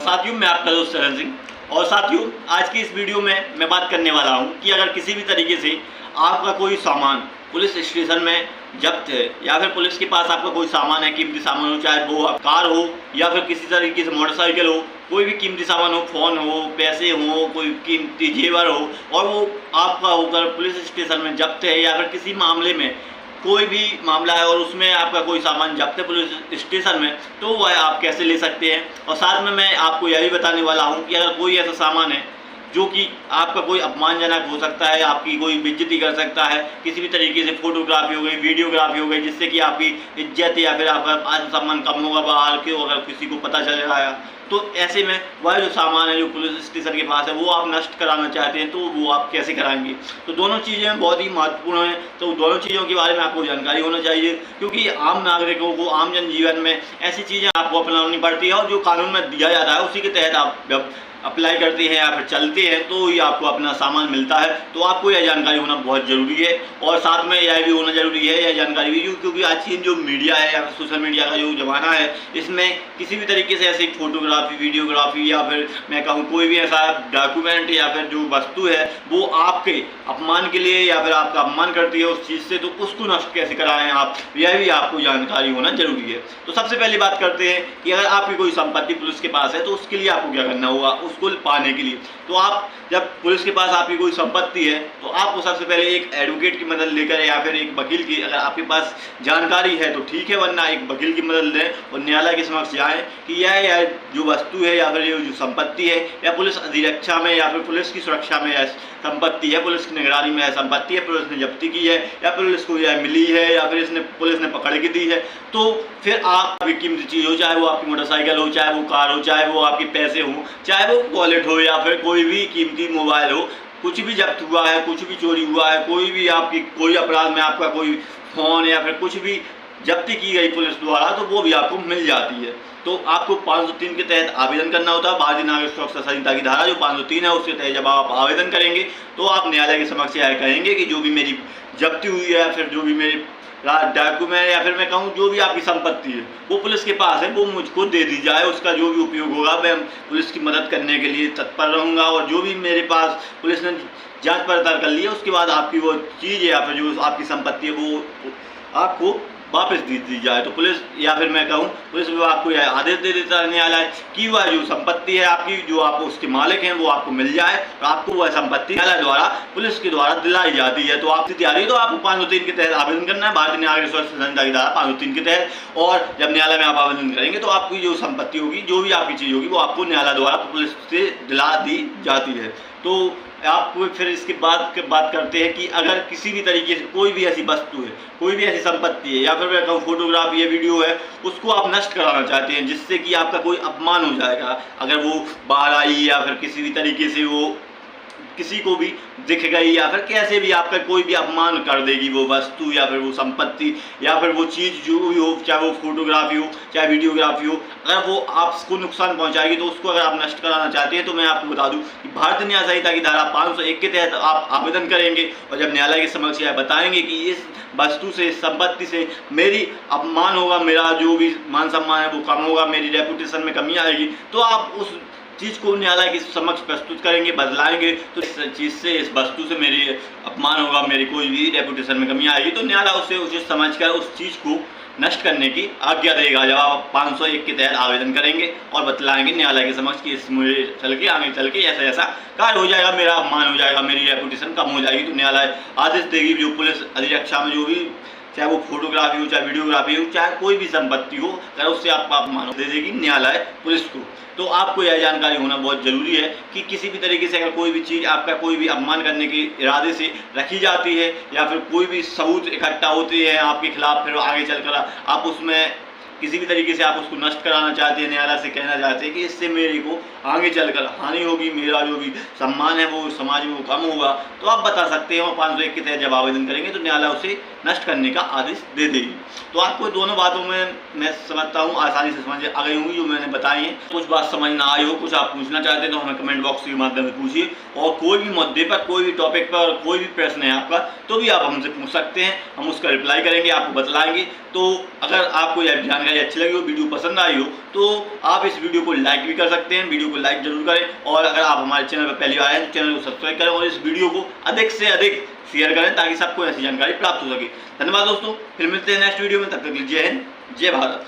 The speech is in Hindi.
साथियों, मैं आपका दोस्त सरन सिंह। और साथियों, आज की इस वीडियो में मैं बात करने वाला हूं कि अगर किसी भी तरीके से आपका कोई सामान पुलिस स्टेशन में जब्त है या फिर पुलिस के पास आपका कोई सामान है, कीमती सामान हो, चाहे वो कार हो या फिर किसी तरीके से मोटरसाइकिल हो, कोई भी कीमती सामान हो, फ़ोन हो, पैसे हो, कोई कीमती जेवर हो और वो आपका होकर पुलिस स्टेशन में जब्त है या फिर किसी मामले में कोई भी मामला है और उसमें आपका कोई सामान जब्त है पुलिस स्टेशन में, तो वह आप कैसे ले सकते हैं। और साथ में मैं आपको यह भी बताने वाला हूं कि अगर कोई ऐसा सामान है जो कि आपका कोई अपमानजनक हो सकता है, आपकी कोई बेइज्जती कर सकता है, किसी भी तरीके से फोटोग्राफी हो गई, वीडियोग्राफी हो गई, जिससे कि आपकी इज्जत या फिर आपका आत्मसम्मान कम होगा बाहर के, अगर किसी को पता चल रहा है तो ऐसे में वह जो सामान है जो पुलिस स्टेशन के पास है वो आप नष्ट कराना चाहते हैं, तो वो आप कैसे कराएंगे। तो दोनों चीज़ें बहुत ही महत्वपूर्ण हैं, तो दोनों चीज़ों के बारे में आपको जानकारी होना चाहिए, क्योंकि आम नागरिकों को आम जनजीवन में ऐसी चीज़ें आपको अपनानी पड़ती है और जो कानून में दिया जाता है उसी के तहत आप अप्लाई करते हैं या फिर चलते हैं तो ही आपको अपना सामान मिलता है। तो आपको यह जानकारी होना बहुत ज़रूरी है और साथ में यह भी होना ज़रूरी है, यह जानकारी भी, क्योंकि आज की जो मीडिया है या फिर सोशल मीडिया का जो ज़माना है, इसमें किसी भी तरीके से ऐसी फोटोग्राफी, वीडियोग्राफी या फिर मैं कहूँ कोई भी ऐसा डॉक्यूमेंट या फिर जो वस्तु है वो आपके अपमान के लिए या फिर आपका अपमान करती है उस चीज़ से, तो उसको नष्ट कैसे कराएं आप, यह भी आपको जानकारी होना जरूरी है। तो सबसे पहले बात करते हैं कि अगर आपकी कोई संपत्ति पुलिस के पास है तो उसके लिए आपको क्या करना होगा उसको पाने के लिए। तो आप जब पुलिस के पास आपकी कोई संपत्ति है तो आपको सबसे पहले एक एडवोकेट की मदद लेकर या फिर एक वकील की, अगर आपके पास जानकारी है तो ठीक है, वरना एक वकील की मदद लें और न्यायालय के समक्ष जाएं कि यह जो वस्तु है या फिर ये जो संपत्ति है या पुलिस अधिरक्षा में या फिर पुलिस की सुरक्षा में संपत्ति है, पुलिस की निगरानी में संपत्ति है, पुलिस ने जब्ती की है या पुलिस को यह मिली है या फिर पुलिस ने पकड़ के दी है, तो फिर आपकी कीमती चीज़ हो, चाहे वो आपकी मोटरसाइकिल हो, चाहे वो कार हो, चाहे वो आपके पैसे हो, चाहे वो वॉलेट हो या फिर कोई भी कीमती मोबाइल हो, कुछ भी जब्त हुआ है, कुछ भी चोरी हुआ है, कोई भी आपकी कोई अपराध में आपका कोई फ़ोन या फिर कुछ भी जब्ती की गई पुलिस द्वारा, तो वो भी आपको मिल जाती है। तो आपको 503 के तहत आवेदन करना होता है। भारतीय नागरिक सुरक्षा संहिता की धारा जो 503 है उसके तहत जब आप आवेदन करेंगे तो आप न्यायालय के समक्ष यह कहेंगे कि जो भी मेरी जब्ती हुई है या फिर जो भी मेरी डॉक्यूमेंट या फिर मैं कहूँ जो भी आपकी संपत्ति है वो पुलिस के पास है, वो मुझको दे दी जाए। उसका जो भी उपयोग होगा मैं पुलिस की मदद करने के लिए तत्पर रहूँगा और जो भी मेरे पास पुलिस ने जांच पड़ताल कर ली है उसके बाद आपकी वो चीज़ या फिर जो आपकी संपत्ति है वो आपको वापस दे दी जाए। तो पुलिस या फिर मैं कहूँ पुलिस विभाग को यह आदेश दे देता है न्यायालय कि वह जो संपत्ति है आपकी, जो आप उसके मालिक हैं, वो आपको मिल जाए और आपको वह संपत्ति न्यायालय द्वारा पुलिस के द्वारा दिलाई जाती है। तो आपकी तैयारी तो आपको 503 के तहत आवेदन करना है, भारतीय नागरिक सुरक्षा संहिता की धारा 503 के तहत। और जब न्यायालय में आप आवेदन करेंगे तो आपकी जो संपत्ति होगी, जो भी आपकी चीज़ होगी, वो आपको न्यायालय द्वारा पुलिस से दिला दी जाती है। तो आपको फिर इसके बाद बात करते हैं कि अगर किसी भी तरीके से कोई भी ऐसी वस्तु है, कोई भी ऐसी संपत्ति है या फिर मैं कहूँ फोटोग्राफी है, वीडियो है, उसको आप नष्ट कराना चाहते हैं जिससे कि आपका कोई अपमान हो जाएगा, अगर वो बाहर आई या फिर किसी भी तरीके से वो किसी को भी दिख गई या फिर कैसे भी आपका कोई भी अपमान कर देगी वो वस्तु या फिर वो संपत्ति या फिर वो चीज़ जो भी हो, चाहे वो फोटोग्राफी हो चाहे वीडियोग्राफी हो, अगर वो आपको नुकसान पहुंचाएगी तो उसको अगर आप नष्ट कराना चाहते हैं तो मैं आपको बता दूं कि भारतीय न्याय संहिता की धारा 501 के तहत आप आवेदन करेंगे और जब न्यायालय के समक्ष यह बताएंगे कि इस वस्तु से, इस संपत्ति से मेरी अपमान होगा, मेरा जो भी मान सम्मान है वो कम होगा, मेरी रेपुटेशन में कमी आएगी, तो आप उस चीज़ को न्यायालय के समक्ष प्रस्तुत करेंगे, बदलाएंगे, तो इस चीज़ से, इस वस्तु से मेरी अपमान होगा, मेरी कोई भी रेपुटेशन में कमी आएगी, तो न्यायालय उसे उचित समझकर उस चीज़ को नष्ट करने की आज्ञा देगा जब आप 501 के तहत आवेदन करेंगे और बतलाएंगे न्यायालय के समक्ष कि इस मुझे चल के आगे चल के ऐसा ऐसा कार्य हो जाएगा, मेरा अपमान हो जाएगा, मेरी रेपुटेशन कम हो जाएगी। तो न्यायालय आदेश देगी जो पुलिस अधिरक्षा में जो भी, चाहे वो फोटोग्राफी हो, चाहे वीडियोग्राफी हो, चाहे कोई भी संपत्ति हो, अगर उससे आपका अपमान दे देगी न्यायालय पुलिस को। तो आपको यह जानकारी होना बहुत ज़रूरी है कि किसी भी तरीके से अगर कोई भी चीज़ आपका कोई भी अपमान करने के इरादे से रखी जाती है या फिर कोई भी सबूत इकट्ठा होते हैं आपके खिलाफ, फिर आगे चलकर आप उसमें किसी भी तरीके से आप उसको नष्ट कराना चाहते हैं, न्यायालय से कहना चाहते हैं कि इससे मेरे को आगे चलकर हानि होगी, मेरा जो भी सम्मान है वो समाज में वो कम होगा, तो आप बता सकते हैं। और 501 के तहत जब आवेदन करेंगे तो न्यायालय उसे नष्ट करने का आदेश दे देगी। तो आपको दोनों बातों में मैं समझता हूँ आसानी से समझ आ गई होंगी जो मैंने बताई है। कुछ बात समझ ना आई हो, कुछ आप पूछना चाहते हैं तो हमें कमेंट बॉक्स के माध्यम से पूछिए, और कोई भी मुद्दे पर, कोई भी टॉपिक पर कोई भी प्रश्न है आपका तो भी आप हमसे पूछ सकते हैं, हम उसका रिप्लाई करेंगे, आपको बतलाएंगे। तो अगर आपको यह जानकारी जानकारी अच्छी लगी हो, वीडियो पसंद आई हो, तो आप इस वीडियो को लाइक भी कर सकते हैं। वीडियो को लाइक जरूर करें और अगर आप हमारे चैनल पर पहली बार आए तो चैनल को सब्सक्राइब करें और इस वीडियो को अधिक से अधिक शेयर करें ताकि सबको ऐसी जानकारी प्राप्त हो सके। धन्यवाद दोस्तों, फिर मिलते हैं नेक्स्ट वीडियो में। तब तक जय हिंद, जय भारत।